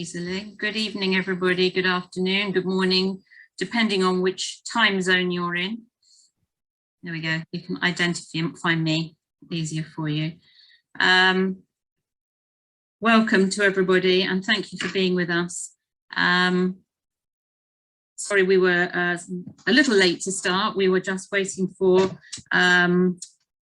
Easily. Good evening, everybody. Good afternoon, good morning, depending on which time zone you're in. There we go. You can identify me easier for you. Welcome to everybody, and thank you for being with us. Sorry, we were a little late to start. We were just waiting for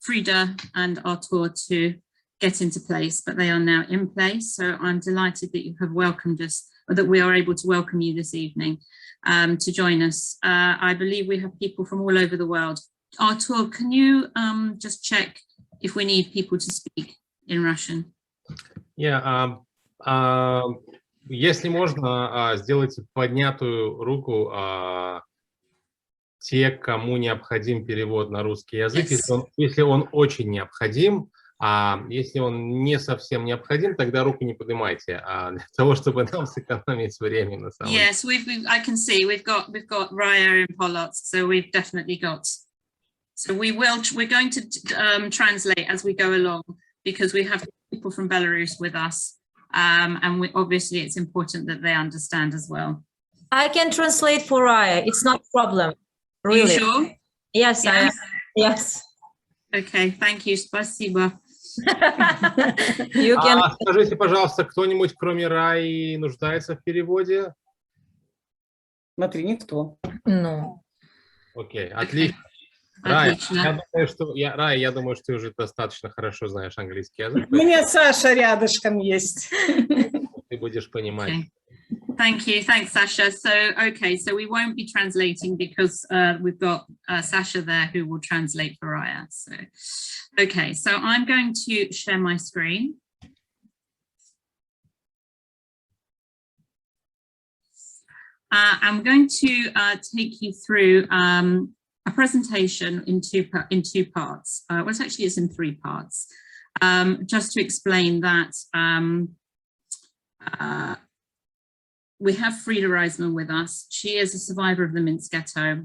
Frida and Artur to get into place, but they are now in place. So I'm delighted that you have welcomed us, or that we are able to welcome you this evening to join us. I believe we have people from all over the world. Artur, can you just check if we need people to speak in Russian? Yeah, если можно, сделайте поднятую руку те, кому необходим перевод на русский язык, если он очень необходим. Если он не совсем необходим, тогда руку не поднимайте, для того, чтобы нам сэкономить время на самом деле. Yes, I can see we've got Raya and Polotsk, so we've definitely got. So we're going to translate as we go along, because we have people from Belarus with us, and obviously it's important that they understand as well. I can translate for Raya. It's not a problem. Really. Are you sure? Yes, yeah. I am. Yes. Okay, thank you. Спасибо. Скажите, пожалуйста, кто-нибудь, кроме Раи, нуждается в переводе? Смотри, никто. No. Окей, отлично. Рая, я думаю, что ты уже достаточно хорошо знаешь английский язык. У меня Саша рядышком есть. Ты будешь понимать. Okay. Thank you. Thanks, Sasha. So, okay, so we won't be translating because we've got Sasha there who will translate for Raya. So, okay, so I'm going to share my screen. I'm going to take you through a presentation in two parts. Well, actually, it's in three parts. Just to explain that we have Frida Reizman with us. She is a survivor of the Minsk Ghetto.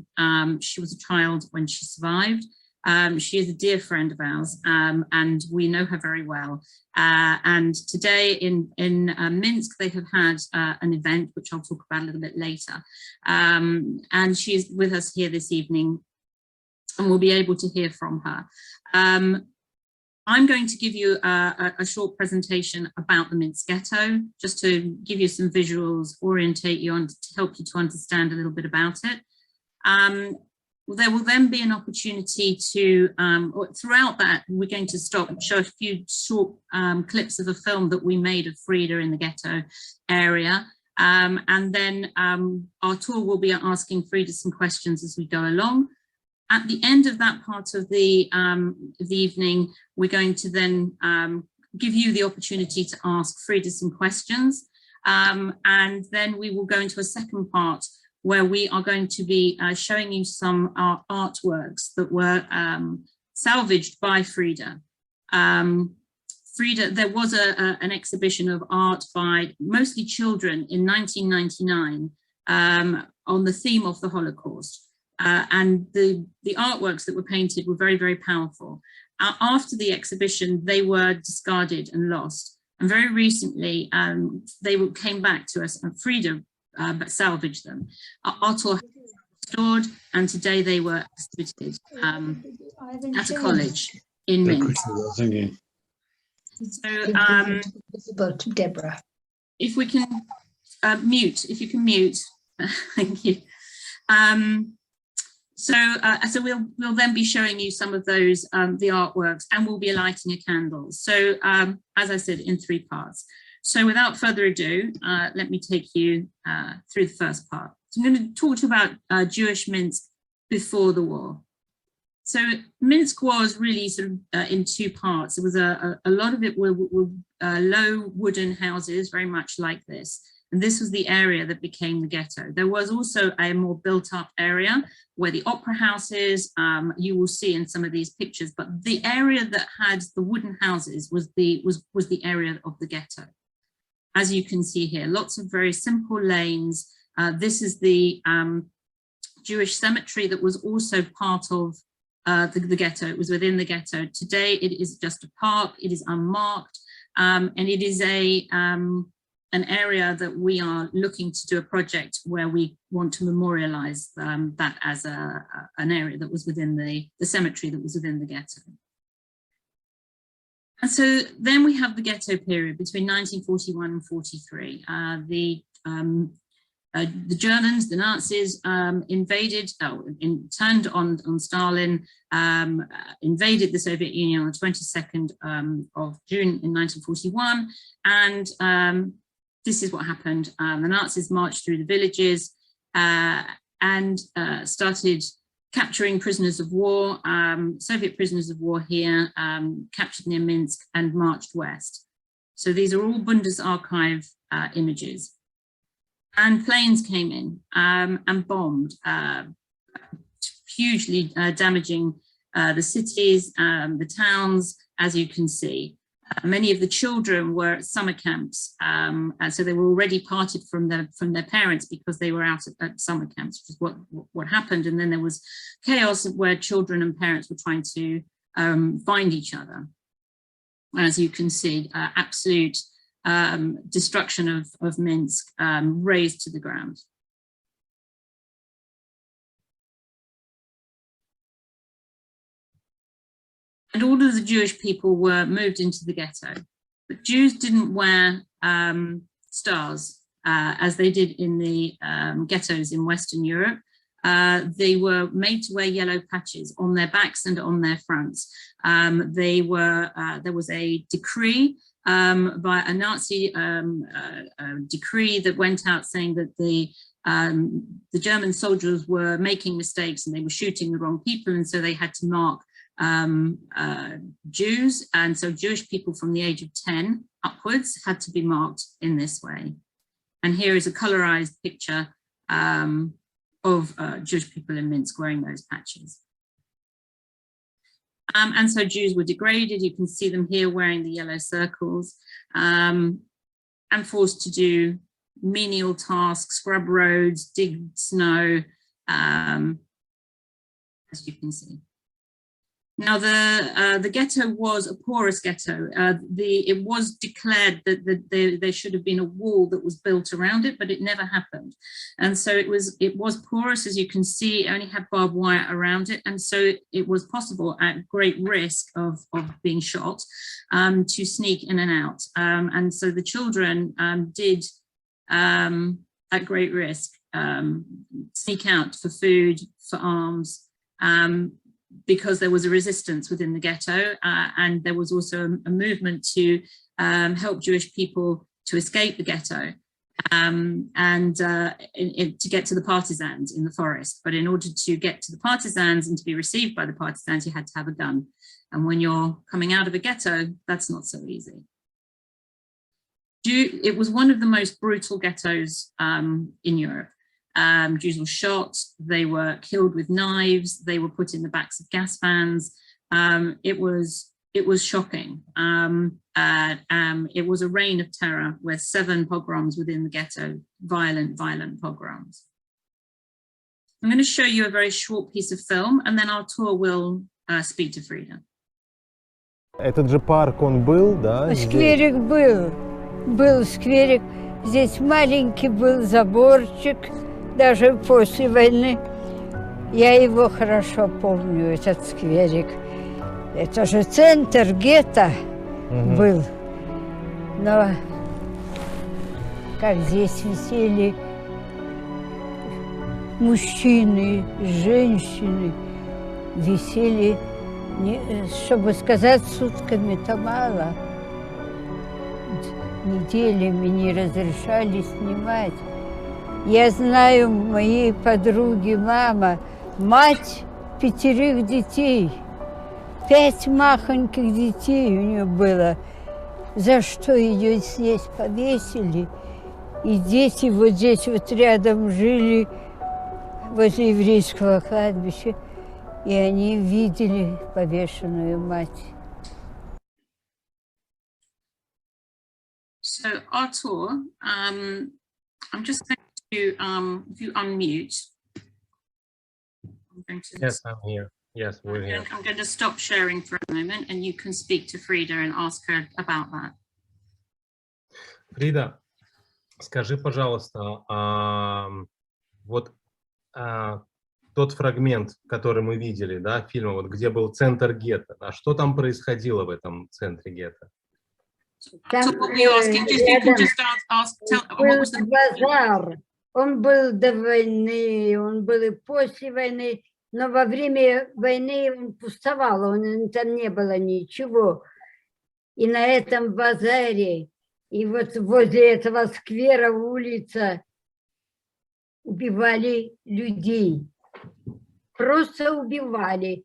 She was a child when she survived. She is a dear friend of ours, and we know her very well. And today in Minsk, they have had an event, which I'll talk about a little bit later. And she is with us here this evening, and we'll be able to hear from her. I'm going to give you a short presentation about the Minsk Ghetto, just to give you some visuals, orientate you on, to help you to understand a little bit about it. There will then be an opportunity to, throughout that, we're going to stop and show a few short clips of a film that we made of Frida in the ghetto area. And then Artur will be asking Frida some questions as we go along. At the end of that part of the evening, we're going to then give you the opportunity to ask Frida some questions. And then we will go into a second part where we are going to be showing you some artworks that were salvaged by Frida. Frida, there was an exhibition of art by mostly children in 1999 on the theme of the Holocaust. And the artworks that were painted were very, very powerful. After the exhibition, they were discarded and lost. And very recently, they came back to us, and Frida but salvaged them. Artur restored, and today they were exhibited at a college in Minsk. So, Deborah, if we can mute, thank you. So we'll then be showing you some of those, the artworks, and we'll be lighting a candle. So as I said, in three parts. So without further ado, let me take you through the first part. So I'm going to talk to you about Jewish Minsk before the war. So Minsk was really sort of in two parts. It was a lot of it were low wooden houses, very much like this. And this was the area that became the ghetto. There was also a more built up area where the opera house is, you will see in some of these pictures, but the area that had the wooden houses was the area of the ghetto. As you can see here, lots of very simple lanes. This is the Jewish cemetery that was also part of the ghetto. It was within the ghetto. Today, it is just a park. It is unmarked, and it is a an area that we are looking to do a project where we want to memorialize that as an area that was within the cemetery that was within the ghetto. And so then we have the ghetto period between 1941 and 43. The Germans, the Nazis, turned on Stalin, invaded the Soviet Union on the 22nd of June in 1941, and this is what happened. The Nazis marched through the villages and started capturing prisoners of war, Soviet prisoners of war here, captured near Minsk and marched west. So these are all Bundesarchive images. And planes came in and bombed, hugely damaging the cities, the towns, as you can see. Many of the children were at summer camps, and so they were already parted from their parents because they were out at summer camps, which is what happened. And then there was chaos where children and parents were trying to find each other. As you can see, absolute destruction of Minsk, razed to the ground. And all of the Jewish people were moved into the ghetto. But Jews didn't wear stars as they did in the ghettos in Western Europe. They were made to wear yellow patches on their backs and on their fronts. There was a decree by a Nazi decree that went out saying that the German soldiers were making mistakes and they were shooting the wrong people, and so they had to mark Jews, and so Jewish people from the age of 10 upwards had to be marked in this way. And here is a colorized picture of Jewish people in Minsk wearing those patches. And so Jews were degraded. You can see them here wearing the yellow circles, and forced to do menial tasks, scrub roads, dig snow, as you can see. Now, the ghetto was a porous ghetto. It was declared that there should have been a wall that was built around it, but it never happened. And so it was porous, as you can see. It only had barbed wire around it, and so it was possible, at great risk of being shot, to sneak in and out. And so the children did, at great risk, sneak out for food, for arms, because there was a resistance within the ghetto, and there was also a movement to help Jewish people to escape the ghetto, and to get to the partisans in the forest. But in order to get to the partisans and to be received by the partisans, you had to have a gun. And when you're coming out of a ghetto, that's not so easy. It was one of the most brutal ghettos in Europe. Jews were shot, they were killed with knives, they were put in the backs of gas vans. It was shocking. It was a reign of terror with 7 pogroms within the ghetto, violent pogroms. I'm going to show you a very short piece of film, and then Artur will speak to Frida. Этот же парк, он был, да? Скверик был скверик. Здесь маленький был заборчик. Даже после войны я его хорошо помню, этот скверик. Это же центр гетто был. Но как здесь висели мужчины, женщины, висели, чтобы сказать, сутками-то мало. Неделями не разрешали снимать. Я знаю, моей подруги мама, мать 5 детей, 5 махоньких детей у нее было, за что ее здесь повесили. И дети вот здесь вот рядом жили, возле еврейского кладбища, и они видели повешенную мать. So Artur, I'm just going to, if you unmute. I'm going to, Yes, I'm here. Yes, we're here. I'm going to stop sharing for a moment, and you can speak to Frida and ask her about that. Фрида, Скажи, пожалуйста, вот тот фрагмент, который мы видели, да, фильма, вот, где был центр гетто, а что там происходило в этом центре гетто? Там So what we asking, just you can рядом just tell what был was the базар. Он был до войны, он был и после войны, но во время войны он пустовал, там не было ничего. И на этом базаре, и вот возле этого сквера, улица, убивали людей. Просто убивали.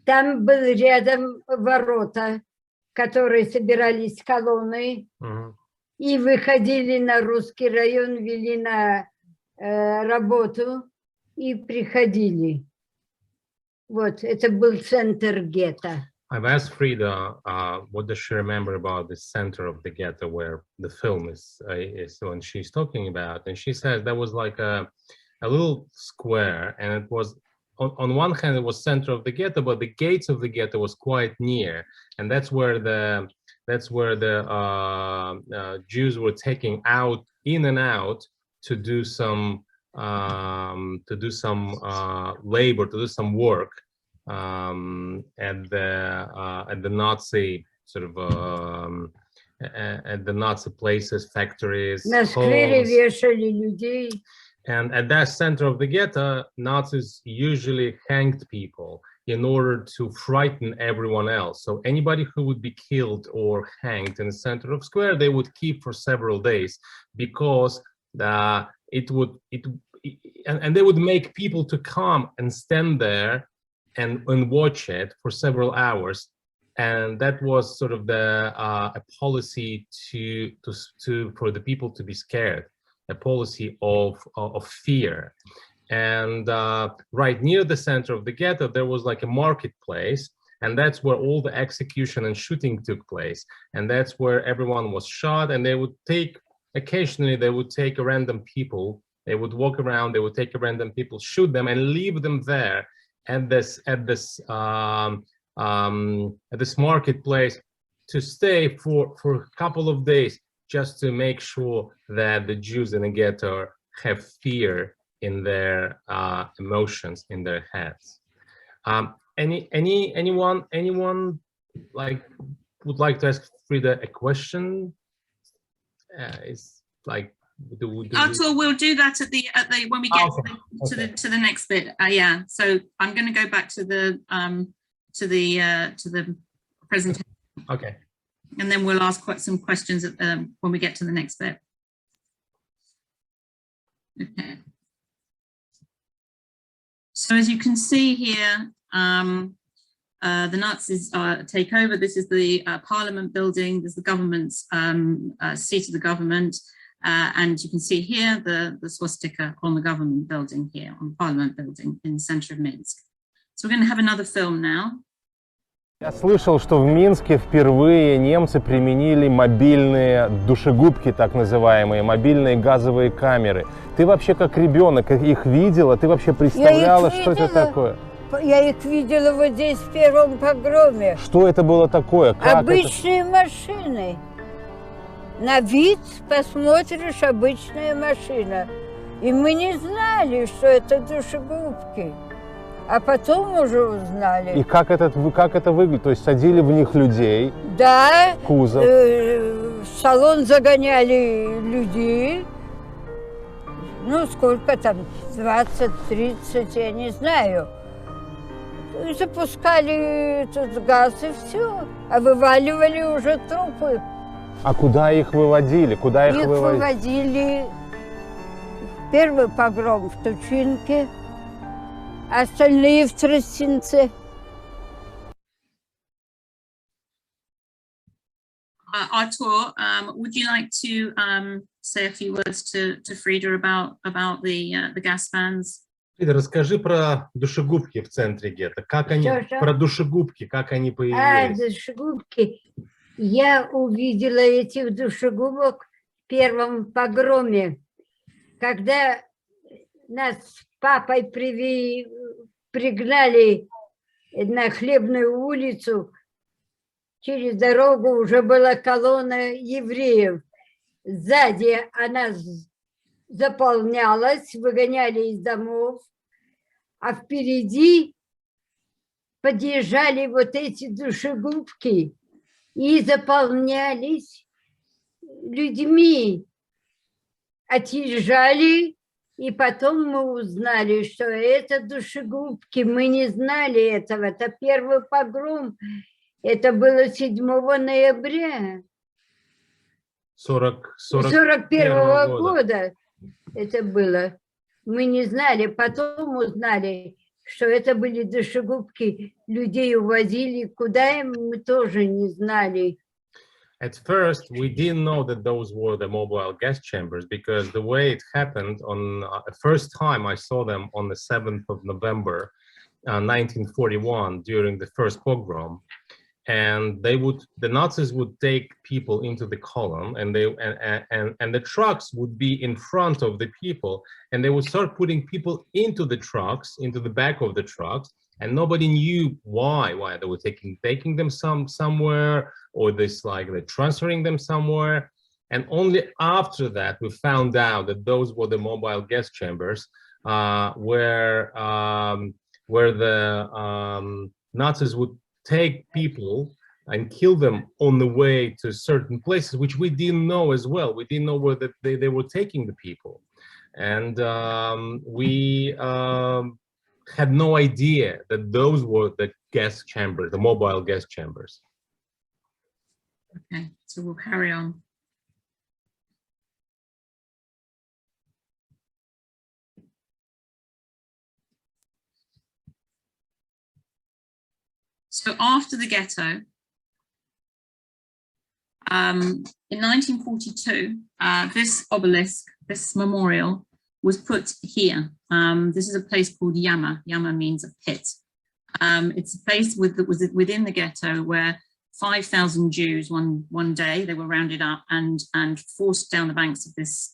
Там был рядом ворота, которые собирались колонны, и выходили на русский район, вели на работу и приходили. Вот, это был центр гетто. I've asked Frida what does she remember about the center of the ghetto where the film is when she's talking about, and she says that was like a little square, and it was on one hand it was center of the ghetto, but the gates of the ghetto was quite near, and that's where the Jews were taking out in and out to do some labor, to do some work. At the Nazi sort of at the Nazi places, factories, На сквере homes. вешали людей. And at that center of the ghetto, Nazis usually hanged people in order to frighten everyone else. So anybody who would be killed or hanged in the center of square, they would keep for several days, because and they would make people to come and stand there and watch it for several hours, and that was sort of a policy for the people to be scared, a policy of fear. And right near the center of the ghetto, there was like a marketplace, and that's where all the execution and shooting took place, and that's where everyone was shot. And they would occasionally they would take random people, they would walk around, they would take random people, shoot them, and leave them there at this marketplace to stay for a couple of days, just to make sure that the Jews in the ghetto have fear in their emotions, in their heads. Anyone like would like to ask Frida a question? It's like. Artur, we'll do that at the when we get to the next bit. Yeah, so I'm going to go back to the presentation. Okay. And then we'll ask some questions when we get to the next bit. Okay. So as you can see here, the Nazis take over. This is the Parliament building. This is the government's seat of the government. And you can see here the swastika on the government building here, on the Parliament building in the center of Minsk. So we're going to have another film now. Я слышал, что в Минске впервые немцы применили мобильные душегубки, так называемые, мобильные газовые камеры. Ты вообще как ребенок их видела? Ты вообще представляла, что это такое? Я их видела вот здесь в первом погроме. Что это было такое? Как обычные машины. На вид посмотришь, обычная машина. И мы не знали, что это душегубки. А потом уже узнали. И как это выглядит? То есть садили в них людей? Да. Кузов? В салон загоняли людей. Ну, сколько там? 20-30, я не знаю. И запускали этот газ, и все. А вываливали уже трупы. А куда их выводили? Куда их выводили? Первый погром в Тучинке, остальные в Тростинце. Artur, would you like to say a few words to Frida about the gas vans? Фрида, расскажи про душегубки в центре гетто. Как они, про душегубки, как они появились? Душегубки. Я увидела этих душегубок в первом погроме, когда нас с папой пригнали на Хлебную улицу. Через дорогу уже была колонна евреев. Сзади она заполнялась, выгоняли из домов, а впереди подъезжали вот эти душегубки и заполнялись людьми, отъезжали, и потом мы узнали, что это душегубки. Мы не знали этого. Это первый погром. Это было 7 ноября 41 года. Это было. Мы не знали. Потом узнали, что это были душегубки. Людей увозили. Куда им, мы тоже не знали. At first, we didn't know that those were the mobile gas chambers because the way it happened on the first time I saw them on the 7th of November, 1941, during the first pogrom, and the Nazis would take people into the column, and the trucks would be in front of the people, and they would start putting people into the trucks, into the back of the trucks. And nobody knew why they were taking them somewhere, or this like they're transferring them somewhere. And only after that we found out that those were the mobile gas chambers, where the Nazis would take people and kill them on the way to certain places, which we didn't know as well. We didn't know where they were taking the people, and we had no idea that those were the gas chambers, the mobile gas chambers. Okay, so we'll carry on. So after the ghetto, in 1942, this obelisk, this memorial, was put here. This is a place called Yama. Yama means a pit. It's a place that was within the ghetto where 5,000 Jews one day, they were rounded up and forced down the banks of this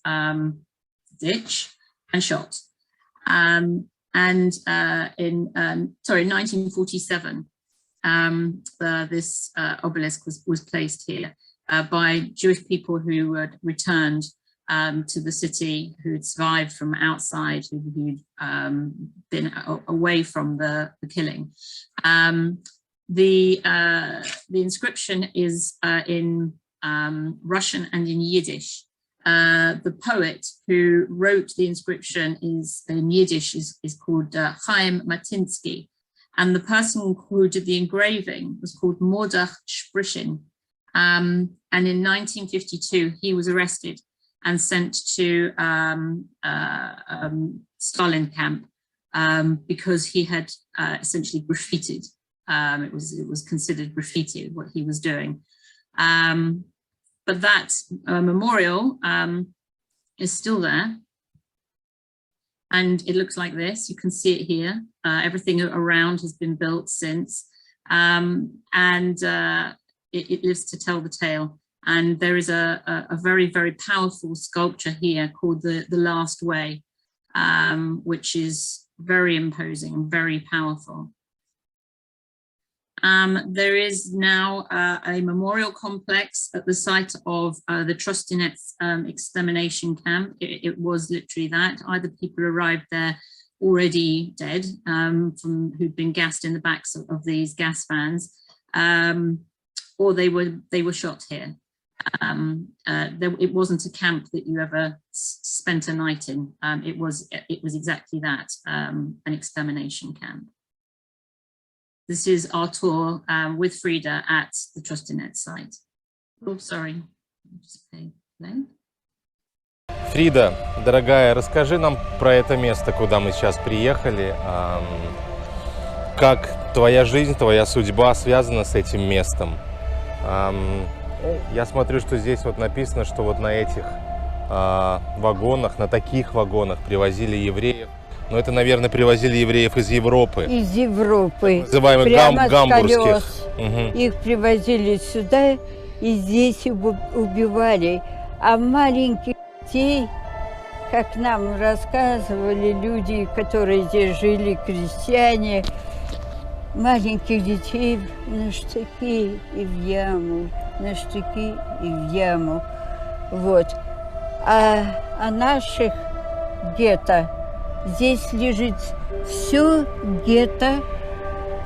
ditch and shot. In 1947, this obelisk was placed here by Jewish people who had returned to the city, who had survived from outside, who'd been away from the killing. The inscription is in Russian and in Yiddish. The poet who wrote the inscription is in Yiddish is called Chaim Matinsky, and the person who did the engraving was called Mordach Sprishin. And in 1952, he was arrested and sent to Stalin camp because he had essentially graffitied. It was considered graffiti, what he was doing. But that memorial is still there. And it looks like this. You can see it here. Everything around has been built since. It lives to tell the tale. And there is a very, very powerful sculpture here called the Last Way, which is very imposing and very powerful. There is now a memorial complex at the site of the Trostinets extermination camp. It was literally that. Either people arrived there already dead, who'd been gassed in the backs of these gas vans, or they were shot here. It wasn't a camp that you ever spent a night in. It was exactly that, an extermination camp. This is Artur with Frida at the Trostinet site. Oh, sorry. Just play. Фрида, дорогая, расскажи нам про это место, куда мы сейчас приехали. Как твоя жизнь, твоя судьба связана с этим местом? Я смотрю, что здесь вот написано, что вот на этих вагонах, на таких вагонах привозили евреев. Но это, наверное, привозили евреев из Европы. Из Европы. Называемых гамбургских. Угу. Их привозили сюда и здесь убивали. А маленьких детей, как нам рассказывали люди, которые здесь жили, крестьяне, маленьких детей на штыки и в яму, на штыки и в яму. Вот. о наших гетто. Здесь лежит все гетто,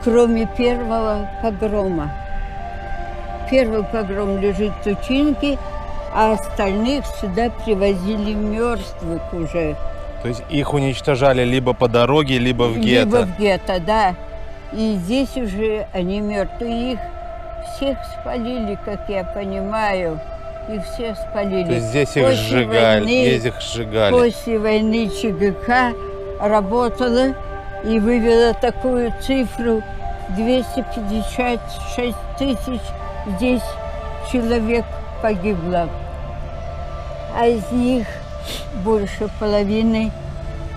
кроме первого погрома. Первый погром лежит в Тучинке, а остальных сюда привозили мертвых уже. То есть их уничтожали либо по дороге, либо в гетто? Либо в гетто, да. И здесь уже они мертвые. Их всех спалили, как я понимаю. Их всех спалили. То есть здесь их сжигали, здесь их сжигали. После войны ЧГК работала и вывела такую цифру: 256 тысяч здесь человек погибло. А из них больше половины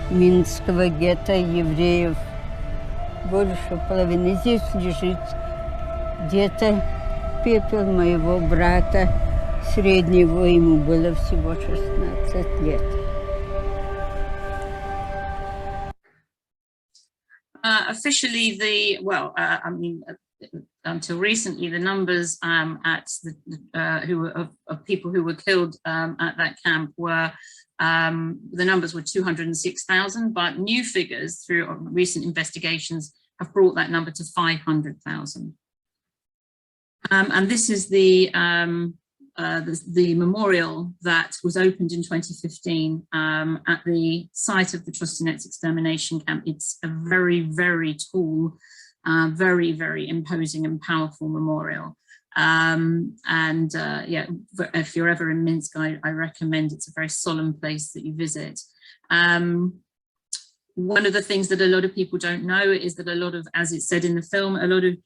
Минского гетто евреев. Больше половины. Здесь лежит где-то пепел моего брата. Среднего, ему было всего 16 лет. Officially, until recently, the numbers of people who were killed at that camp were the numbers were 206,000, but new figures through recent investigations have brought that number to 500,000. And this is the memorial that was opened in 2015 at the site of the Trostinets extermination camp. It's a very, very tall, very, very imposing and powerful memorial. Yeah, if you're ever in Minsk, I recommend. It's a very solemn place that you visit. One of the things that a lot of people don't know is that a lot of, as it said in the film, a lot of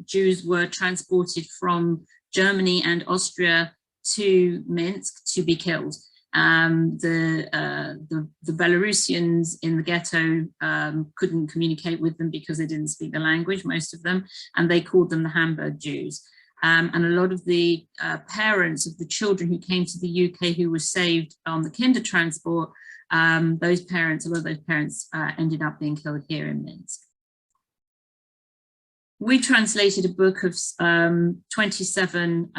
Jews were transported from Germany and Austria to Minsk to be killed. The Belarusians in the ghetto couldn't communicate with them because they didn't speak the language, most of them, and they called them the Hamburg Jews. And a lot of the parents of the children who came to the UK who were saved on the kinder transport, a lot of those parents ended up being killed here in Minsk. We translated a book of 27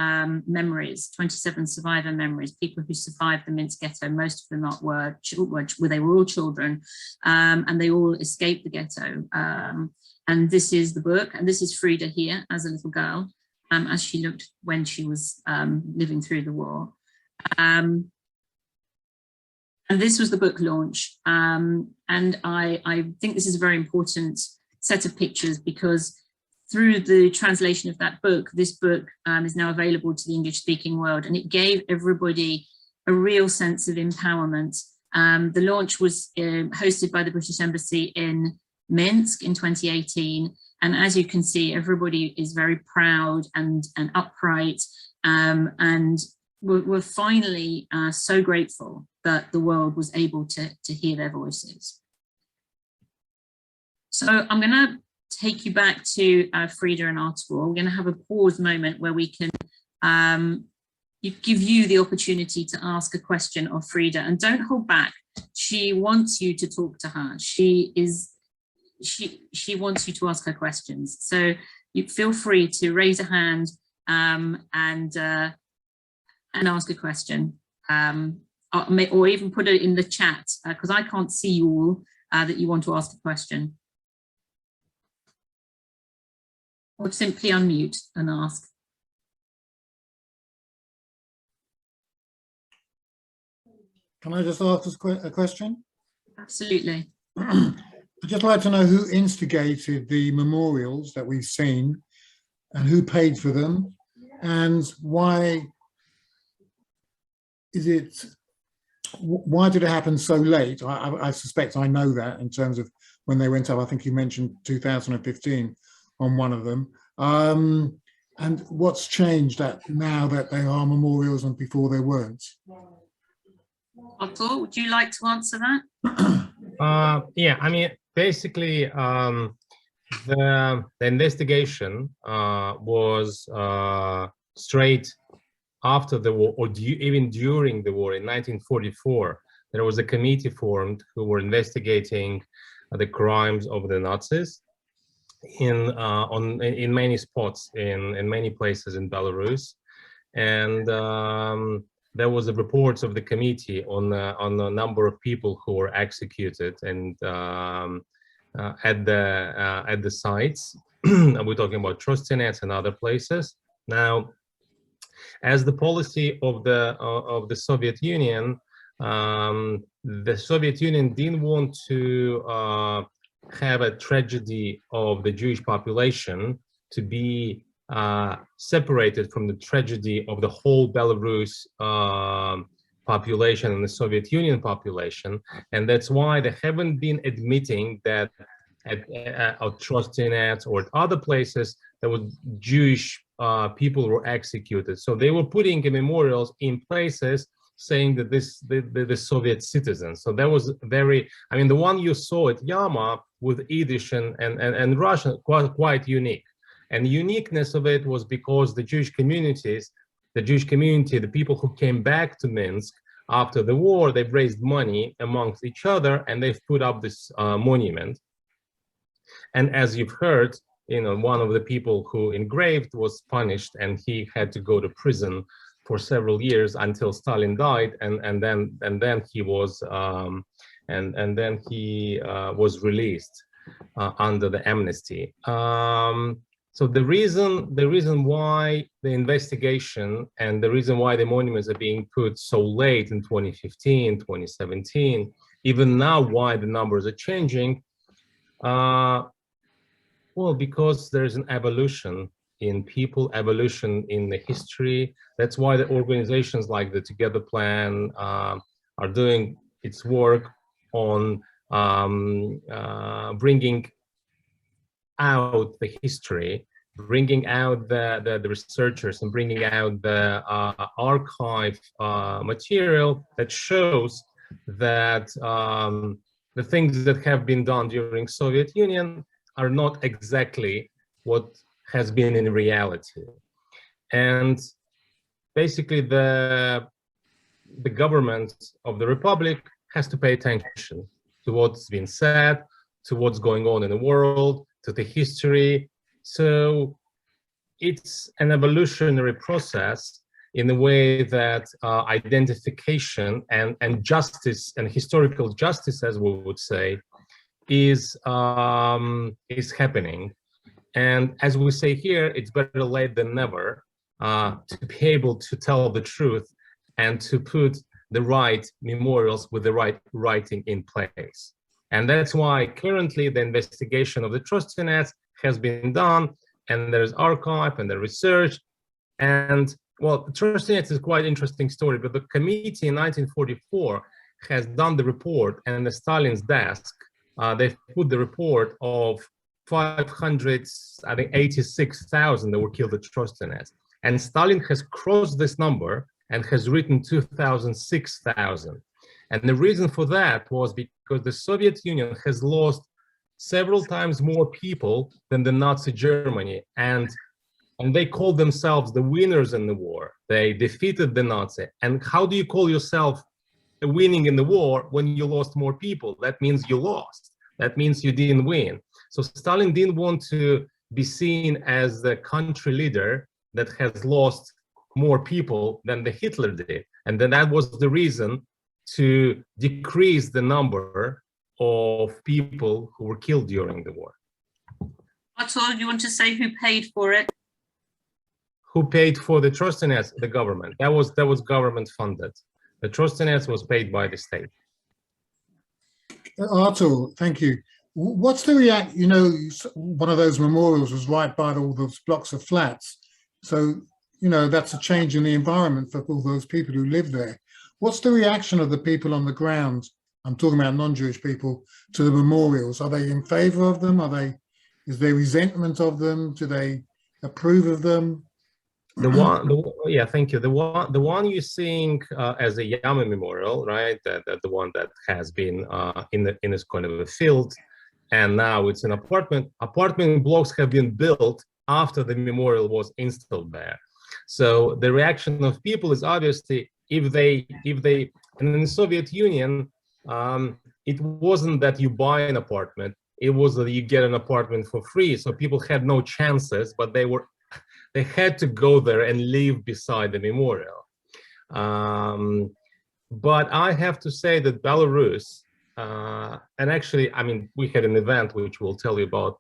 memories, 27 survivor memories, people who survived the Minsk ghetto. Most of them were they were all children, and they all escaped the ghetto. And this is the book, and this is Frida here as a little girl, as she looked when she was living through the war. And this was the book launch. And I think this is a very important set of pictures, because through the translation of that book, this book is now available to the English-speaking world, and it gave everybody a real sense of empowerment. The launch was hosted by the British Embassy in Minsk in 2018, and as you can see, everybody is very proud and upright, and we're finally so grateful that the world was able to hear their voices. So I'm going to take you back to Frida and Artur. We're going to have a pause moment where we can give you the opportunity to ask a question of Frida, and don't hold back. She wants you to talk to her. She wants you to ask her questions. So you feel free to raise a hand and ask a question, or even put it in the chat, because I can't see you all that you want to ask a question. Or simply unmute and ask. Can I just ask a question? Absolutely. I'd just like to know who instigated the memorials that we've seen, and who paid for them, and why did it happen so late? I suspect I know that in terms of when they went up. I think you mentioned 2015 on one of them. And what's changed now that they are memorials and before they weren't? Artur, would you like to answer that? Yeah, I mean, basically, the investigation was straight after the war, or even during the war in 1944. There was a committee formed who were investigating the crimes of the Nazis in many spots in many places in Belarus, and there was a reports of the committee on a number of people who were executed and at the sites. We're talking about Trostianets and other places. Now, as the policy of the Soviet Union, the Soviet Union didn't want to have a tragedy of the Jewish population to be separated from the tragedy of the whole Belarus population and the Soviet Union population. And that's why they haven't been admitting that at Trostianets or at other places there was Jewish people were executed. So they were putting memorials in places saying that the Soviet citizens. So that was very, I mean, the one you saw at Yama with Yiddish and Russian, quite unique. And the uniqueness of it was because the Jewish community, the people who came back to Minsk after the war, they've raised money amongst each other and they've put up this monument. And as you've heard, you know, one of the people who engraved was punished and he had to go to prison for several years until Stalin died, and then he was released under the amnesty. So the reason why the investigation and the reason why the monuments are being put so late in 2015, 2017, even now why the numbers are changing, well, because there's an evolution in people, evolution in the history. That's why the organizations like the Together Plan are doing its work on bringing out the history, bringing out the researchers and bringing out the archive material that shows that the things that have been done during Soviet Union are not exactly what has been in reality. And basically the government of the Republic has to pay attention to what's been said, to what's going on in the world, to the history. So it's an evolutionary process in the way that identification and justice and historical justice, as we would say, is happening. And as we say here, it's better late than never to be able to tell the truth and to put the right memorials with the right writing in place. And that's why currently the investigation of the Trostianets has been done, and there's archive and the research. And well, the Trostianets is quite interesting story, but the committee in 1944 has done the report, and the Stalin's desk, they've put the report of 586,000 that were killed at Trostianets. And Stalin has crossed this number and has written 2,006,000. And the reason for that was because the Soviet Union has lost several times more people than the Nazi Germany. And they call themselves the winners in the war. They defeated the Nazi. And how do you call yourself winning in the war when you lost more people? That means you lost. That means you didn't win. So Stalin didn't want to be seen as the country leader that has lost more people than the Hitler did. And then that was the reason to decrease the number of people who were killed during the war. Artur, do you want to say who paid for it? Who paid for the Trostianets? The government. That was government funded. The Trostianets was paid by the state. Artur, thank you. What's the react? You know, one of those memorials was right by all those blocks of flats. So, you know, that's a change in the environment for all those people who live there. What's the reaction of the people on the ground? I'm talking about non-Jewish people, to the memorials. Are they in favor of them? Is there resentment of them? Do they approve of them? Yeah, thank you. The one you're seeing as a Yama memorial, right? The one that has been in this kind of a field, and now it's an apartment. Apartment blocks have been built after the memorial was installed there. So the reaction of people is obviously if they and in the Soviet Union, it wasn't that you buy an apartment, it was that you get an apartment for free. So people had no chances, but they had to go there and live beside the memorial. But I have to say that Belarus, and actually, I mean, we had an event which we'll tell you about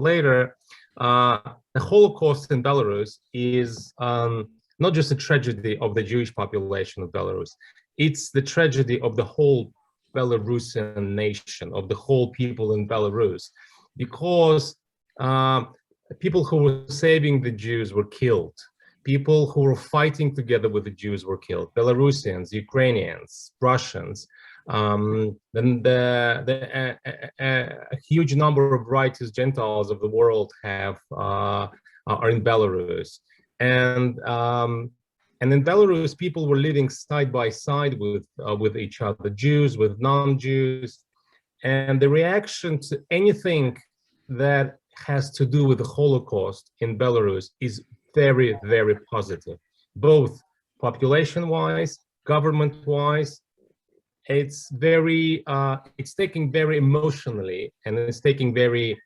later. The Holocaust in Belarus is not just a tragedy of the Jewish population of Belarus, it's the tragedy of the whole Belarusian nation, of the whole people in Belarus, because people who were saving the Jews were killed. People who were fighting together with the Jews were killed. Belarusians, Ukrainians, Russians. Then a huge number of righteous Gentiles of the world are in Belarus, and in Belarus, people were living side by side with each other, Jews with non-Jews, and the reaction to anything that has to do with the Holocaust in Belarus is very, very positive, both population-wise, government-wise. It's taking very emotionally, and it's taking very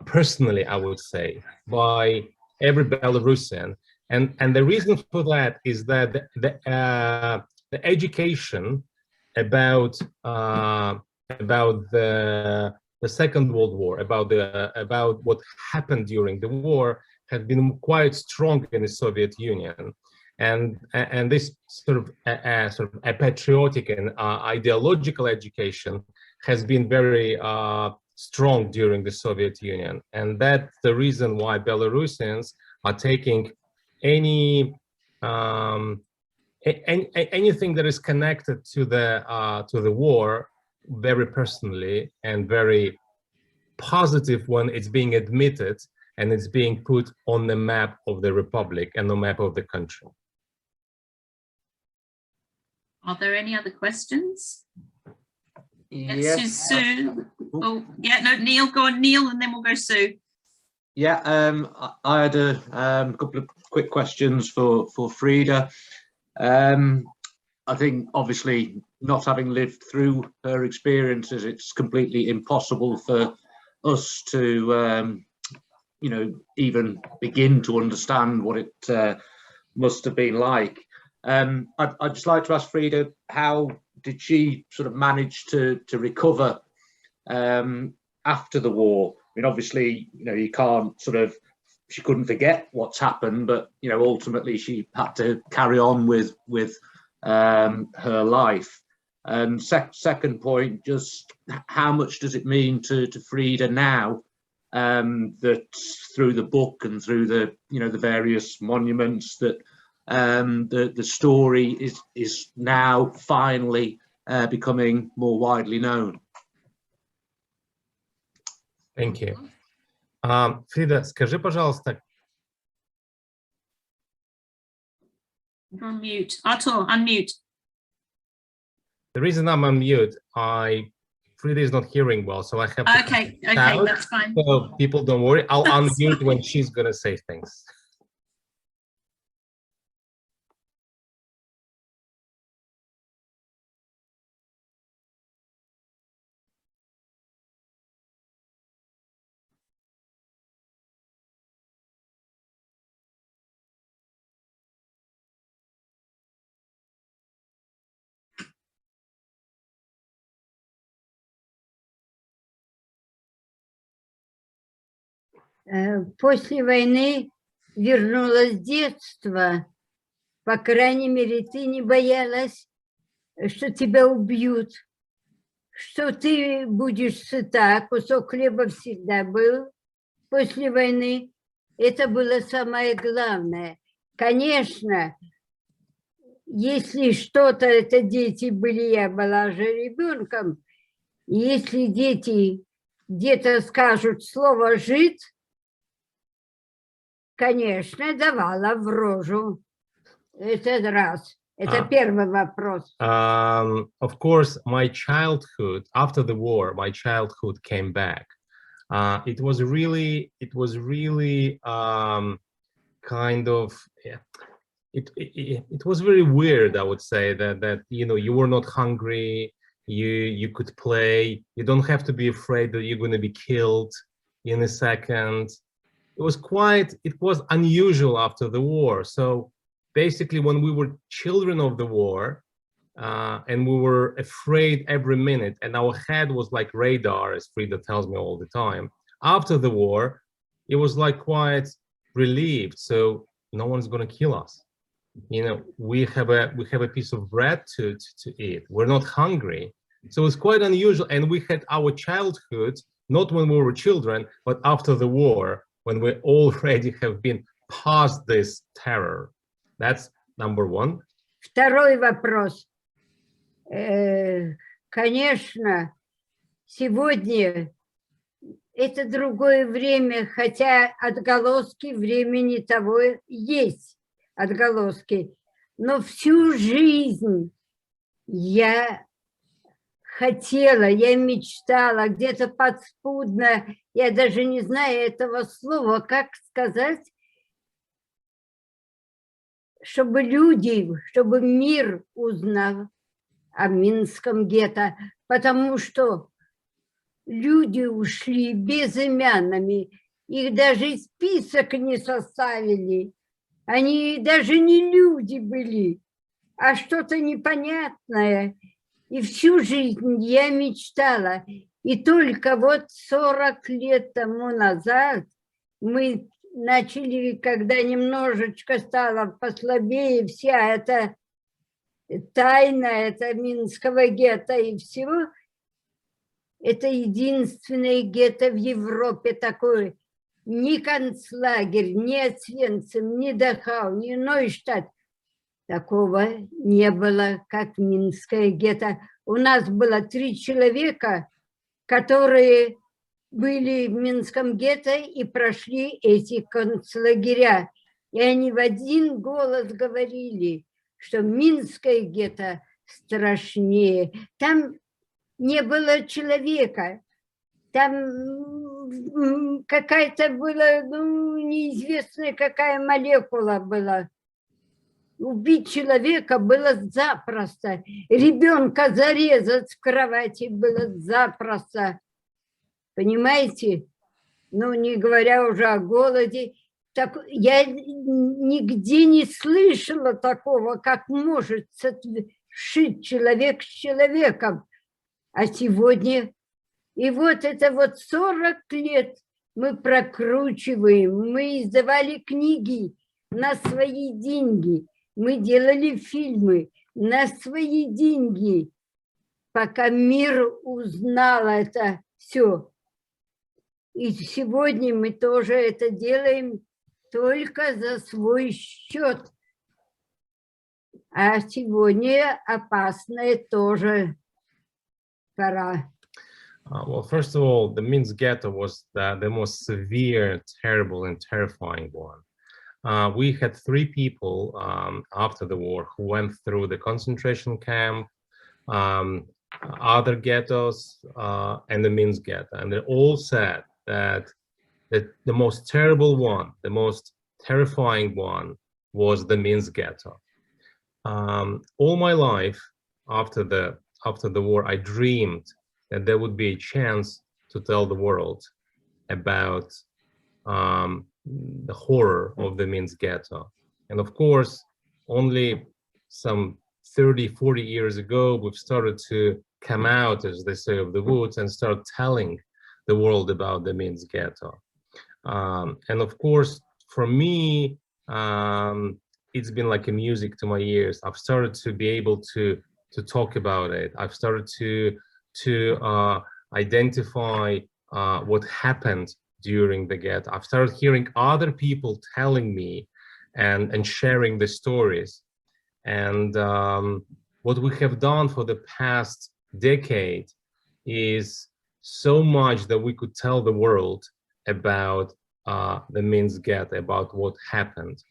personally, I would say, by every Belarusian, and the reason for that is that the education about the Second World War, about what happened during the war, has been quite strong in the Soviet Union, and this sort of a patriotic and ideological education has been very strong during the Soviet Union, and that's the reason why Belarusians are taking anything that is connected to the war very personally and very positive when it's being admitted and it's being put on the map of the republic and the map of the country. Are there any other questions? Yes. Sue. Oh, yeah, no, Neil, go on, Neil, and then we'll go Sue. Yeah, I had a couple of quick questions for Frida. I think obviously not having lived through her experiences, it's completely impossible for us to, you know, even begin to understand what it must have been like. I'd just like to ask Frida, how did she sort of manage to recover after the war? I mean, obviously, you know, you can't sort of, she couldn't forget what's happened, but, you know, ultimately she had to carry on with her life. And second point, just how much does it mean to Frida now that through the book and through the, you know, the various monuments that the story is now finally becoming more widely known? Thank you. Frida, скажи, пожалуйста. You're on mute. Artur, unmute. The reason I'm on mute, Frida is not hearing well, so I have to Okay, shout, that's fine. so people don't worry. I'll unmute when she's gonna say things. После войны вернулось детство. По крайней мере, ты не боялась, что тебя убьют, что ты будешь сыта. Кусок хлеба всегда был после войны. Это было самое главное. Конечно, если что-то, это дети были, я была же ребенком. Если дети где-то скажут слово «жид», конечно, давала в рожу. Это раз. Это первый вопрос. Of course, my childhood, after the war, my childhood came back. It was really kind of, it was very weird, I would say, that you know, you were not hungry, you could play, you don't have to be afraid that you're going to be killed in a second. it was unusual after the war. So basically, when we were children of the war, and we were afraid every minute, and our head was like radar, as Frida tells me all the time. After the war, it was like quite relieved. So no one's gonna kill us. You know, we have a piece of bread to eat. We're not hungry. So it's quite unusual. And we had our childhood, not when we were children, but after the war, when we already have been past this terror. That's number one. Второй вопрос. Конечно, сегодня это другое время, хотя отголоски времени того есть, отголоски. Но всю жизнь я хотела, я мечтала, где-то подспудно, я даже не знаю этого слова, как сказать, чтобы люди, чтобы мир узнал о Минском гетто, потому что люди ушли безымянными, их даже список не составили, они даже не люди были, а что-то непонятное. И всю жизнь я мечтала, и только вот 40 лет тому назад мы начали, когда немножечко стало послабее вся эта тайна, это Минского гетто и всего, это единственное гетто в Европе такое. Ни концлагерь, ни Освенцим, ни Дахау, ни Нойштадт. Такого не было, как Минское гетто. У нас было 3 человека, которые были в Минском гетто и прошли эти концлагеря. И они в один голос говорили, что Минское гетто страшнее. Там не было человека. Там какая-то была, неизвестная какая молекула была. Убить человека было запросто. Ребенка зарезать в кровати было запросто. Понимаете? Ну, не говоря уже о голоде. Так, я нигде не слышала такого, как может сшить человек с человеком. А сегодня, и вот это вот 40 лет мы прокручиваем, мы издавали книги на свои деньги, мы делали фильмы на свои деньги, пока мир узнал это все. И сегодня мы тоже это делаем только за свой счет. А сегодня опасное тоже пора. Well, first of all, the Minsk Ghetto was the most severe, terrible, and terrifying one. We had 3 people after the war who went through the concentration camp, other ghettos, and the Minsk Ghetto, and they all said that the most terrible one, the most terrifying one, was the Minsk Ghetto. All my life after the war, I dreamed that there would be a chance to tell the world about the horror of the Minsk Ghetto. And of course, only some 30-40 years ago, we've started to come out, as they say, of the woods and start telling the world about the Minsk Ghetto. And of course, for me, it's been like a music to my ears. I've started to be able to talk about it. I've started to identify what happened during the ghetto. I've started hearing other people telling me and sharing the stories. And what we have done for the past decade is so much that we could tell the world about the Minsk Ghetto, about what happened.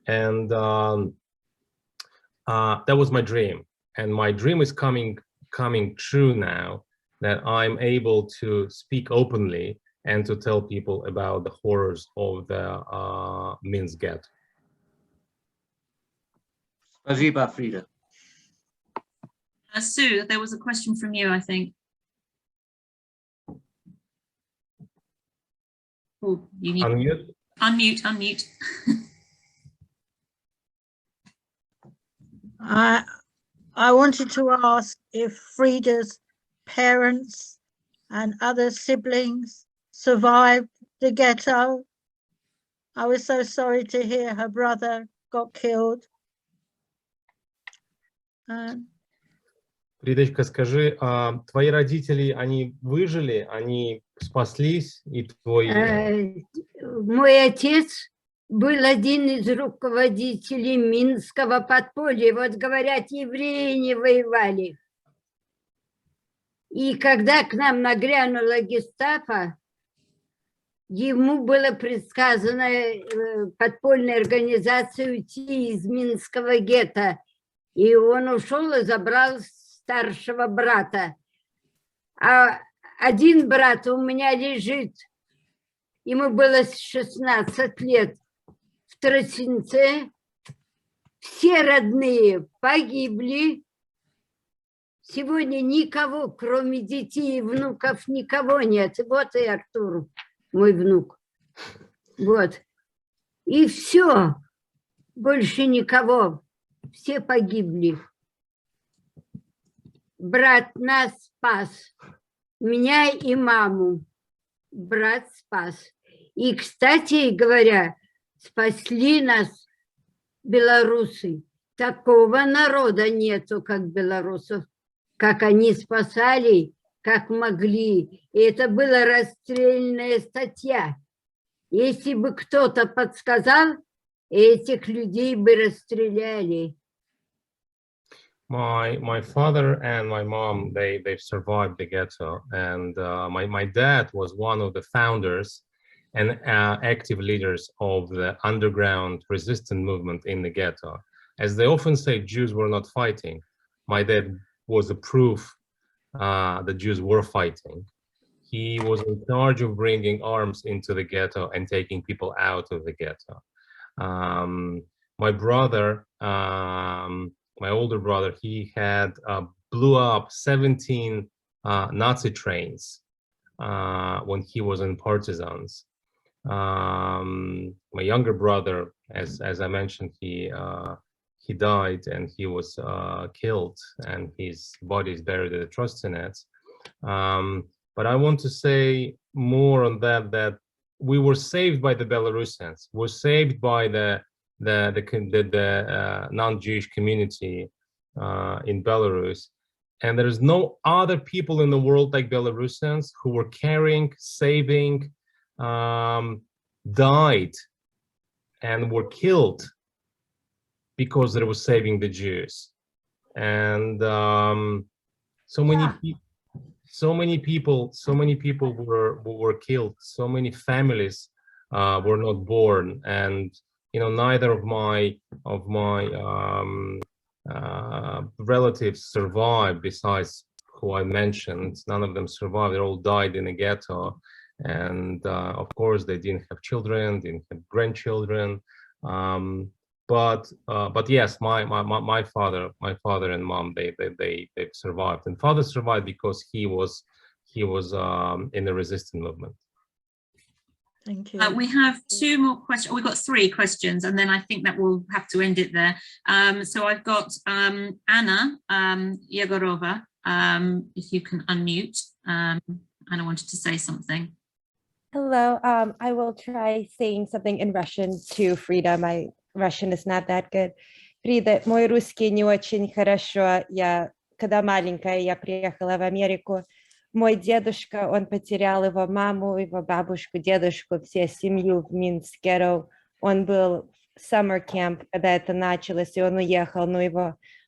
And that was my dream. And my dream is coming true now, that I'm able to speak openly and to tell people about the horrors of the Minsk Ghetto. Spasiba, Frida. Sue, there was a question from you, I think. Oh, you need Unmute. Unmute, unmute. I wanted to ask if Frida's parents and other siblings survived the ghetto. I was so sorry to hear her brother got killed. Фридочка, скажи, твои родители, они выжили, они спаслись, и твой... Мой отец был один из руководителей Минского подполья. Вот говорят, евреи не воевали. И когда к нам нагрянула гестапо, ему было предсказано подпольной организацией уйти из Минского гетто. И он ушел и забрал старшего брата. А один брат у меня лежит, ему было 16 лет, в Тростенце. Все родные погибли. Сегодня никого, кроме детей и внуков, никого нет. Вот и Артур, мой внук. Вот. И все. Больше никого. Все погибли. Брат нас спас. Меня и маму. Брат спас. И, кстати говоря, спасли нас белорусы. Такого народа нету, как белорусов. Как они спасали, как могли. И это была расстрельная статья. Если бы кто-то подсказал, этих людей бы расстреляли. My father and my mom, they've survived the ghetto, and my dad was one of the founders and active leaders of the underground resistance movement in the ghetto. As they often say, Jews were not fighting. My dad was a proof that Jews were fighting. He was in charge of bringing arms into the ghetto and taking people out of the ghetto. My brother, my older brother, he had blew up 17 Nazi trains when he was in partisans. My younger brother, as I mentioned, he died and he was killed, and his body is buried at the Trosteniec. But I want to say more on that we were saved by the Belarusians. We're saved by the non-Jewish community in Belarus, and there is no other people in the world like Belarusians who were caring, saving, died, and were killed because they were saving the Jews. And so many people were killed. So many families were not born, and neither of my relatives survived. Besides who I mentioned, none of them survived. They all died in a ghetto, and of course they didn't have children, didn't have grandchildren. But yes, my father and mom, they survived, and father survived because he was in the resistance movement. Thank you. We have two more questions. We've got three questions, and then I think that we'll have to end it there. So I've got Anna Yegorova. If you can unmute. Anna wanted to say something. Hello. I will try saying something in Russian to Frida. My Russian is not that good. Фрида, мой русский не очень хорошо. Когда маленькая, я приехала в Америку. Мой дедушка, он потерял его маму, его бабушку, дедушку, всю семью в Minsk Ghetto. Он был в summer camp, когда это началось, и он уехал, но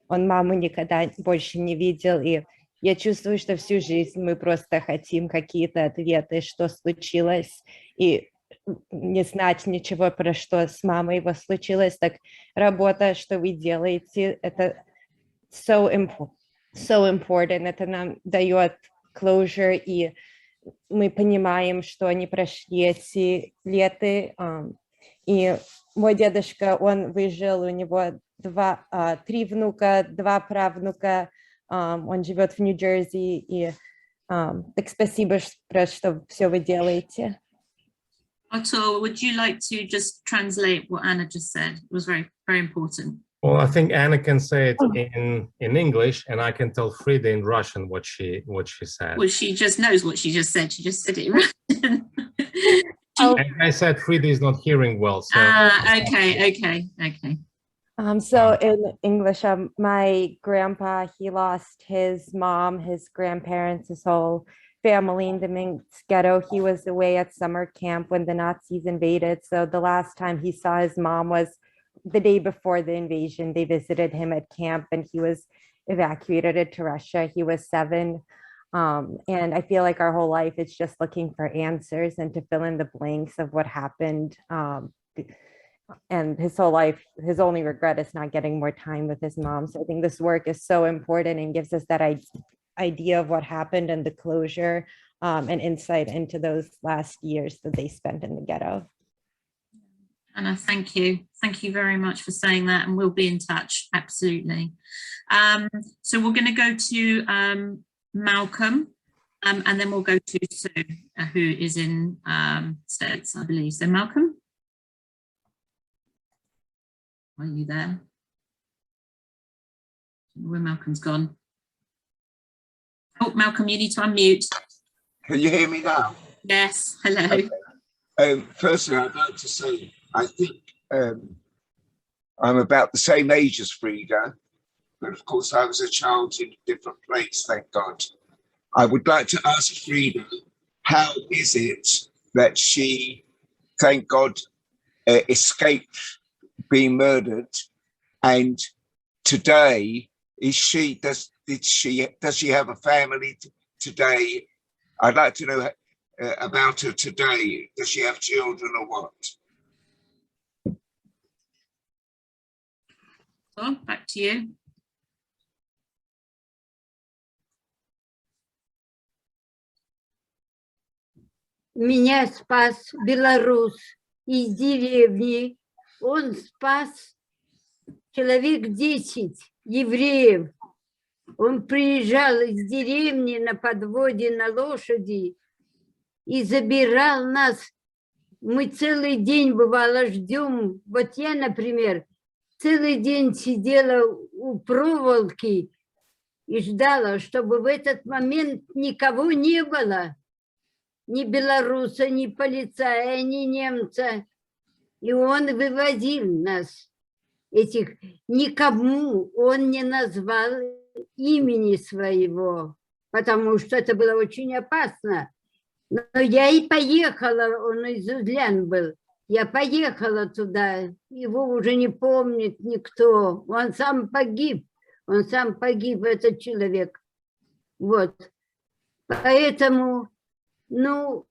он маму никогда больше не видел. И я чувствую, что всю жизнь мы просто хотим какие-то ответы, что случилось, и не знать ничего, про что с мамой его случилось. Так работа, что вы делаете, это so important, это нам дает closure, и мы понимаем, что они прошли эти лета. И мой дедушка, он выжил, у него 3 внука, 2 правнука, он живет в Нью-Джерси, и так спасибо, что все вы делаете. Artur, would you like to just translate what Anna just said? It was very, very important. Well, I think Anna can say it in English, and I can tell Frida in Russian what she said. Well, she just knows what she just said. She just said it in Russian. And I said Frida is not hearing well. So. Okay. So in English, my grandpa, he lost his mom, his grandparents, his whole family in the Minsk Ghetto. He was away at summer camp when the Nazis invaded. So the last time he saw his mom was the day before the invasion. They visited him at camp and he was evacuated to Russia. He was 7. And I feel like our whole life is just looking for answers and to fill in the blanks of what happened. And his whole life, his only regret is not getting more time with his mom. So I think this work is so important and gives us that idea of what happened and the closure and insight into those last years that they spent in the ghetto. Anna, thank you. Thank you very much for saying that, and we'll be in touch, absolutely. So we're going to go to Malcolm, and then we'll go to Sue, who is in States, I believe. So Malcolm, are you there? Where Malcolm's gone. Oh, Malcolm, you need to unmute. Can you hear me now? Yes, hello. Okay. Firstly, I'd like to say, I think I'm about the same age as Frida, but of course I was a child in a different place, thank God. I would like to ask Frida, how is it that she, thank God, escaped being murdered, and today does she have a family today? I'd like to know about her today. Does she have children or what? So, back to you. Меня спас белорус из деревни. Он спас человек 10 евреев. Он приезжал из деревни на подводе, на лошади и забирал нас. Мы целый день, бывало, ждем. Вот я, например, целый день сидела у проволоки и ждала, чтобы в этот момент никого не было. Ни белоруса, ни полицая, ни немца. И он вывозил нас, этих. Никому он не назвал имени своего, потому что это было очень опасно. Но я и поехала, он из Узлян был. Я поехала туда, его уже не помнит никто. Он сам погиб, этот человек. Вот. Поэтому, ну,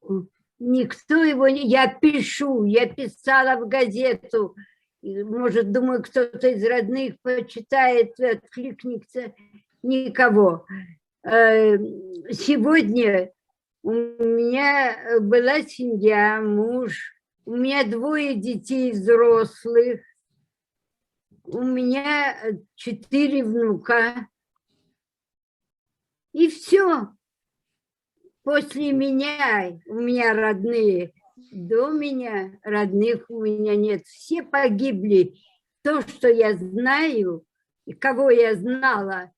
никто его не... Я писала в газету. Может, думаю, кто-то из родных почитает, откликнется. Никого. Сегодня у меня была семья, муж. У меня 2 детей взрослых. У меня 4 внука. И все. После меня у меня родные. До меня родных у меня нет. Все погибли. То, что я знаю, и кого я знала,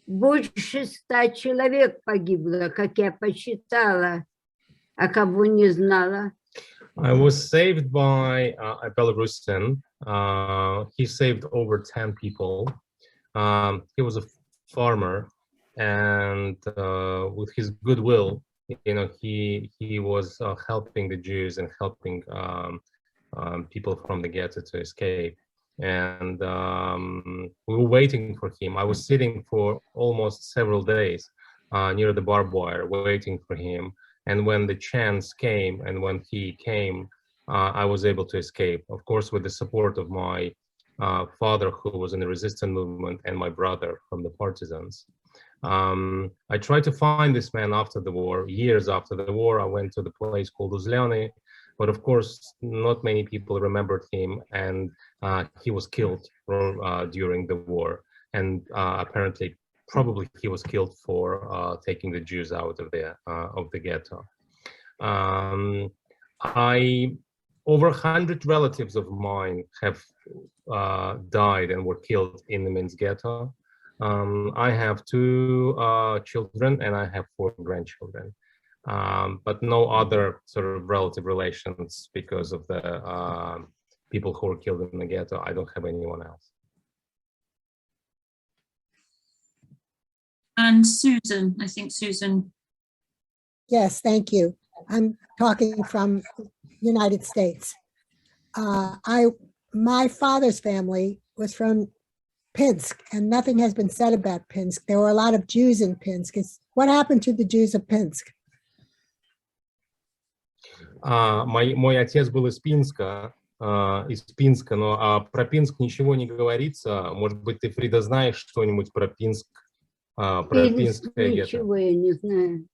больше 100 человек погибло, как я посчитала, а кого не знала. I was saved by a Belarusian. He saved over 10 people. He was a farmer, and with his goodwill, you know, he was helping the Jews and helping people from the ghetto to escape. And we were waiting for him. I was sitting for almost several days near the barbed wire, waiting for him. And when the chance came, and when he came, I was able to escape, of course, with the support of my father, who was in the resistance movement, and my brother from the partisans. I tried to find this man after the war. Years after the war, I went to the place called Uzlyany, but of course, not many people remembered him, and he was killed during the war. And apparently, probably he was killed for taking the Jews out of the ghetto. Over 100 relatives of mine have died and were killed in the Minsk Ghetto. I have 2 children and I have 4 grandchildren, but no other sort of relative relations because of the people who were killed in the ghetto. I don't have anyone else. And Susan, I think Susan. Yes, thank you. I'm talking from United States. My father's family was from Pinsk, and nothing has been said about Pinsk. There were a lot of Jews in Pinsk. What happened to the Jews of Pinsk? Мой отец был из Пинска, но про Пинск ничего не говорится. Может быть, ты, Фрида, знаешь что-нибудь про Пинск, про Пинское гетто? Ничего я не знаю.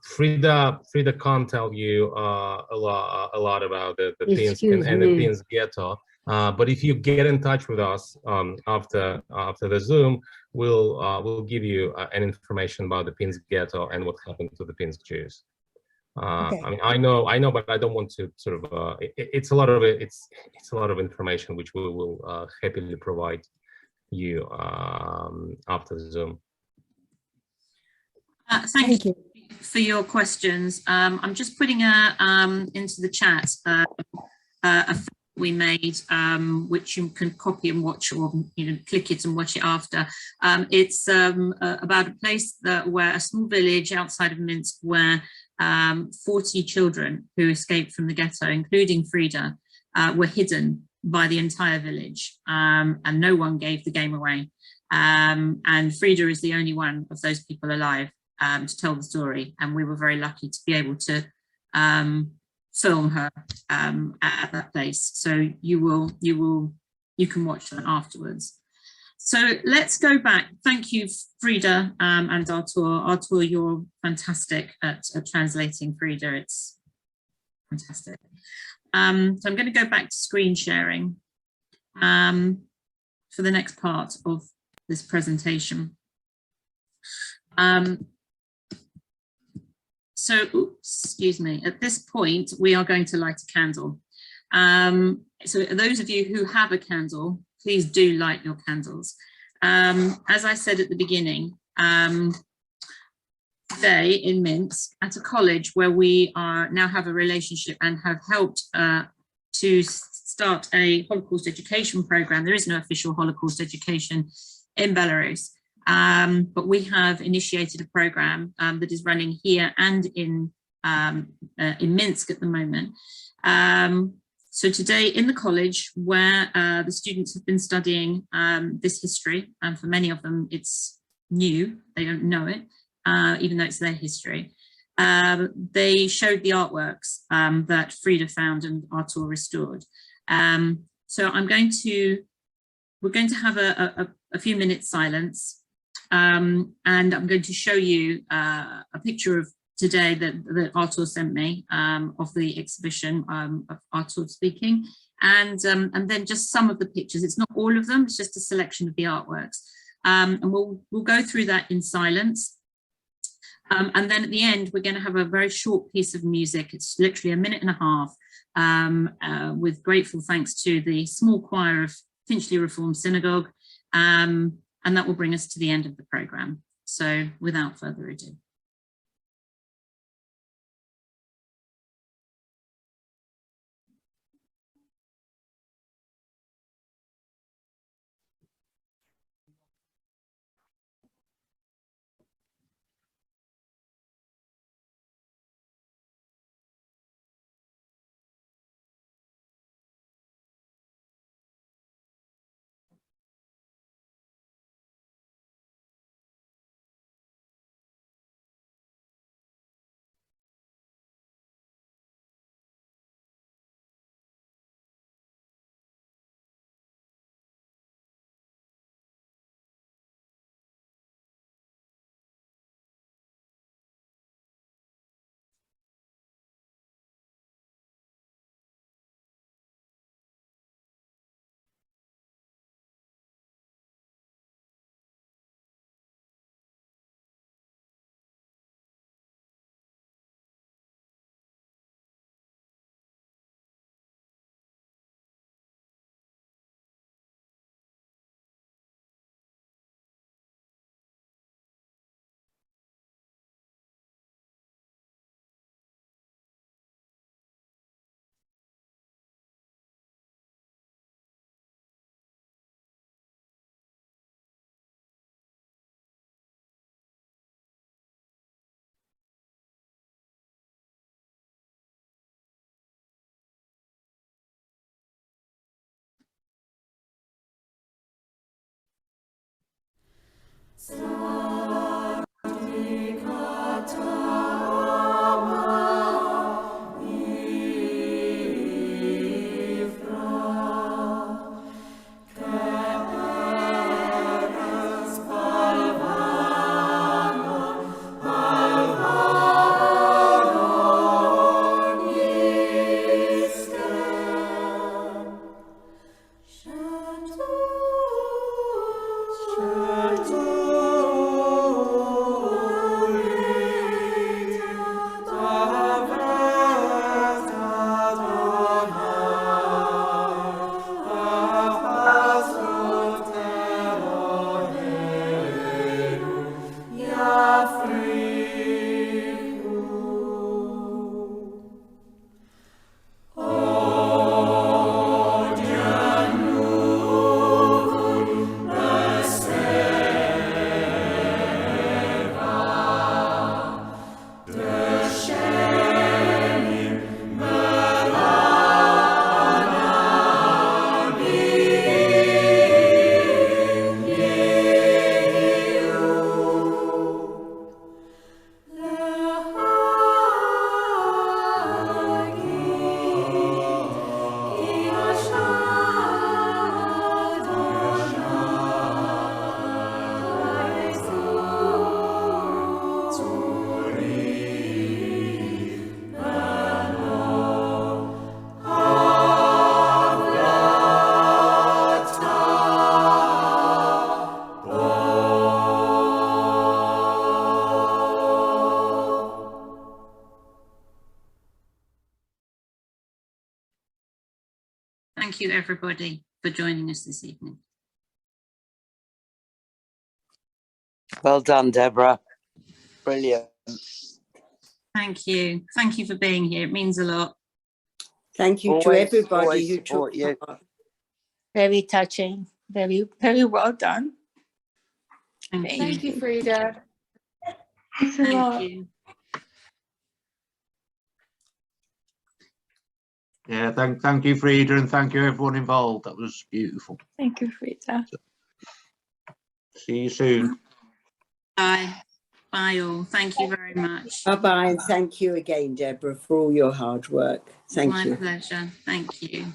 Frida can't tell you a lot about the Pinsk and the Pinsk ghetto. But if you get in touch with us after the Zoom, we'll give you an information about the Pinsk ghetto and what happened to the Pinsk Jews. Okay. I mean, I know, but I don't want to sort of. It's a lot of information which we will happily provide you after the Zoom. Thank you for your questions. I'm just putting into the chat a film we made, which you can copy and watch, or click it and watch it after. It's about a place where a small village outside of Minsk, where 40 children who escaped from the ghetto, including Frida, were hidden by the entire village, and no one gave the game away. And Frida is the only one of those people alive to tell the story, and we were very lucky to be able to film her at that place. So you can watch that afterwards. So let's go back. Thank you, Frida and Artur. Artur, you're fantastic at translating Frida. It's fantastic. So I'm going to go back to screen sharing for the next part of this presentation. So, oops, excuse me, at this point, we are going to light a candle. So those of you who have a candle, please do light your candles. As I said at the beginning, today in Minsk, at a college where we now have a relationship and have helped to start a Holocaust education program. There is no official Holocaust education in Belarus. But we have initiated a program that is running here and in Minsk at the moment. So today in the college, where the students have been studying this history, and for many of them it's new, they don't know it, even though it's their history. They showed the artworks that Frida found and Artur restored. So we're going to have a few minutes silence. And I'm going to show you a picture of today that Artur sent me of the exhibition of Artur speaking, and then just some of the pictures. It's not all of them, it's just a selection of the artworks. And we'll go through that in silence. And then at the end, we're going to have a very short piece of music. It's literally 1.5 minutes with grateful thanks to the small choir of Finchley Reformed Synagogue. And that will bring us to the end of the program. So without further ado. thank you everybody for joining us this evening. Well done, Deborah. Brilliant. Thank you. Thank you for being here. It means a lot. Thank you to Always everybody who support took you. part. Very touching. Very, very well done. Thank you. Frida. Thank you. Yeah, thank you, Frida, and thank you everyone involved. That was beautiful. Thank you, Frida. See you soon. Bye. Bye all. Thank you very much. Bye-bye, and thank you again, Deborah, for all your hard work. Thank My you. pleasure. Thank you.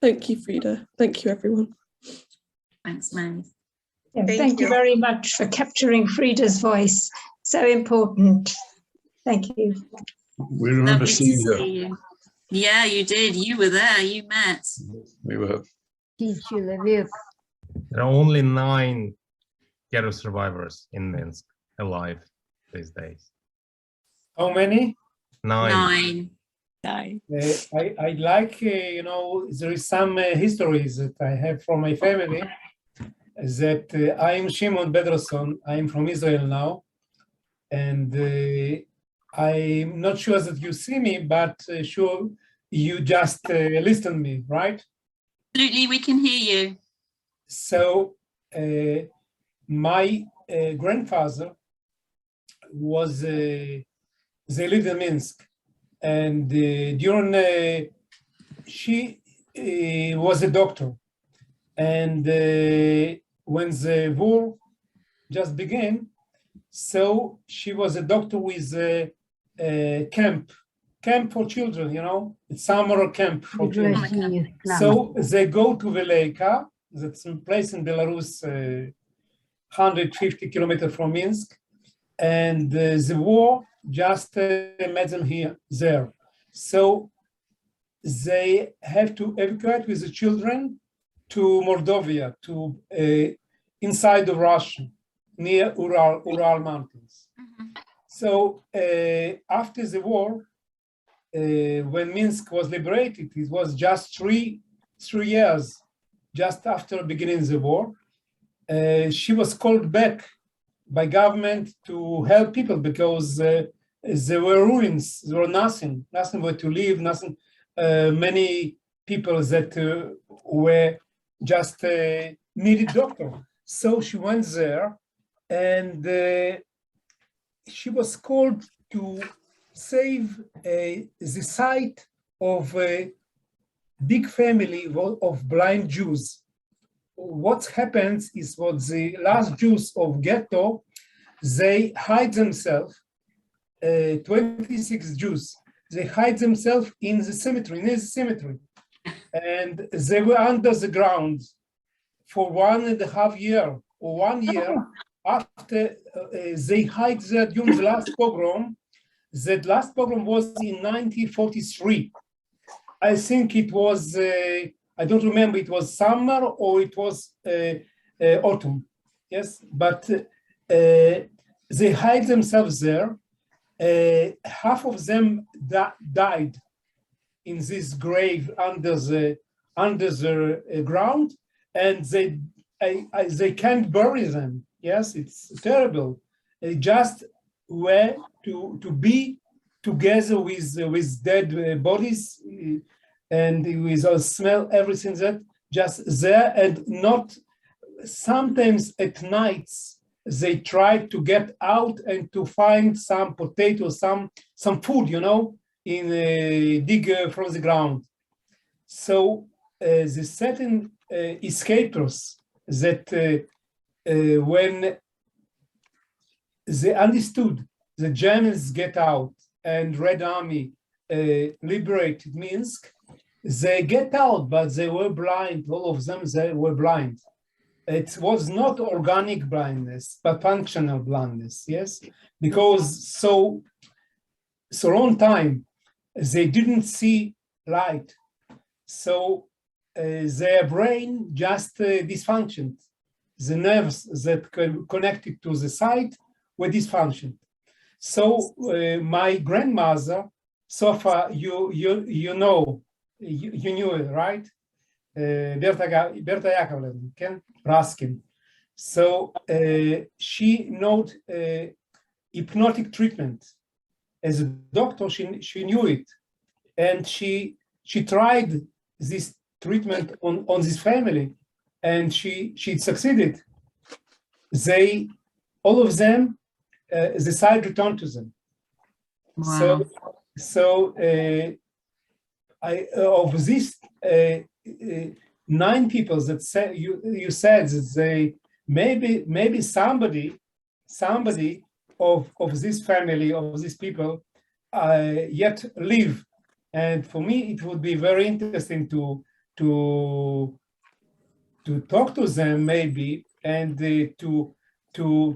Thank you, Frida. Thank you, everyone. Thanks, May. Thank you very much for capturing Frida's voice. So important. Thank you. We remember Lovely to seeing her. see you. Yeah, you did. You were there. You met. We were. There are only 9 ghetto survivors in Minsk alive these days. How many? 9. I like, you know, there is some histories that I have from my family that I'm Shimon Bedrosson. I'm from Israel now. And I'm not sure that you see me, but sure you just listen to me, right? Absolutely, we can hear you. So my grandfather was, they lived in Minsk, and during, she was a doctor. And when the war just began, so she was a doctor with a camp for children, you know, it's summer camp for children. So they go to Velika, that's a place in Belarus, 150 kilometers from Minsk, and the war just met them there. So they have to evacuate with the children to Moldova, to inside of Russia, near Ural Mountains. So after the war, when Minsk was liberated, it was just three years, just after beginning the war. She was called back by government to help people because there were ruins, there were nothing where to live, nothing. Many people that were just needed doctor. So she went there, and she was called to save the site of a big family of blind Jews. What happens is what the last Jews of ghetto, they hide themselves, 26 Jews, they hide themselves in the cemetery, near the cemetery. And they were under the ground for 1.5 years or 1 year after they hid there during the last pogrom. That last pogrom was in 1943. I think it was, I don't remember, it was summer or it was autumn. Yes, but they hide themselves there. Half of them died in this grave under the ground, and they can't bury them. Yes, it's terrible. They just were to be together with dead bodies, and with all smell, everything that just there, and not sometimes at nights they try to get out and to find some potatoes, some food, you know, in dig from the ground. So the certain escapers that when they understood the Germans get out and Red Army liberated Minsk, they get out, but they were blind. All of them, they were blind. It was not organic blindness, but functional blindness, yes? Because so long time, they didn't see light. So their brain just dysfunctioned. The nerves that connected to the sight were dysfunctioned. So my grandmother Sofa, you know, you knew it, right? Berta Yakovlevna, Ken Raskin. So she knows hypnotic treatment. As a doctor, she knew it, and she tried this treatment on this family, and she succeeded. All of them, the side returned to them. Wow. So of these 9 people that said you said that they maybe somebody of this family, of these people yet live, and for me it would be very interesting to talk to them maybe, and to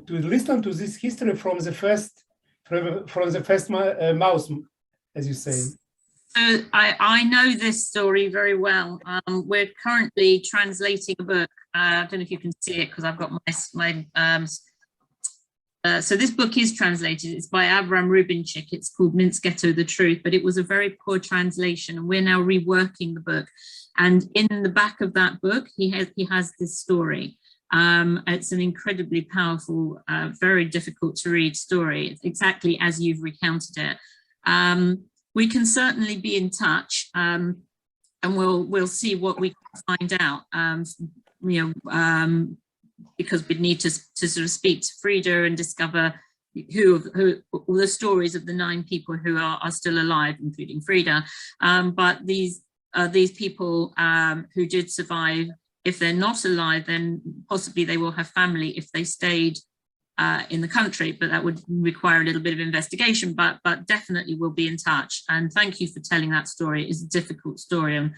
listen to this history from the first mouse, as you say. So I know this story very well. We're currently translating a book. I don't know if you can see it because I've got so this book is translated. It's by Avram Rubinchik. It's called Minsk Ghetto, The Truth, but it was a very poor translation, and we're now reworking the book. And in the back of that book, he has this story. It's an incredibly powerful, very difficult to read story. It's exactly as you've recounted it. We can certainly be in touch, and we'll see what we can find out. Because we'd need to sort of speak to Frida and discover who the stories of the 9 people who are still alive, including Frida. But these people who did survive, if they're not alive, then possibly they will have family if they stayed in the country, but that would require a little bit of investigation, but definitely we'll be in touch. And thank you for telling that story. It's a difficult story, and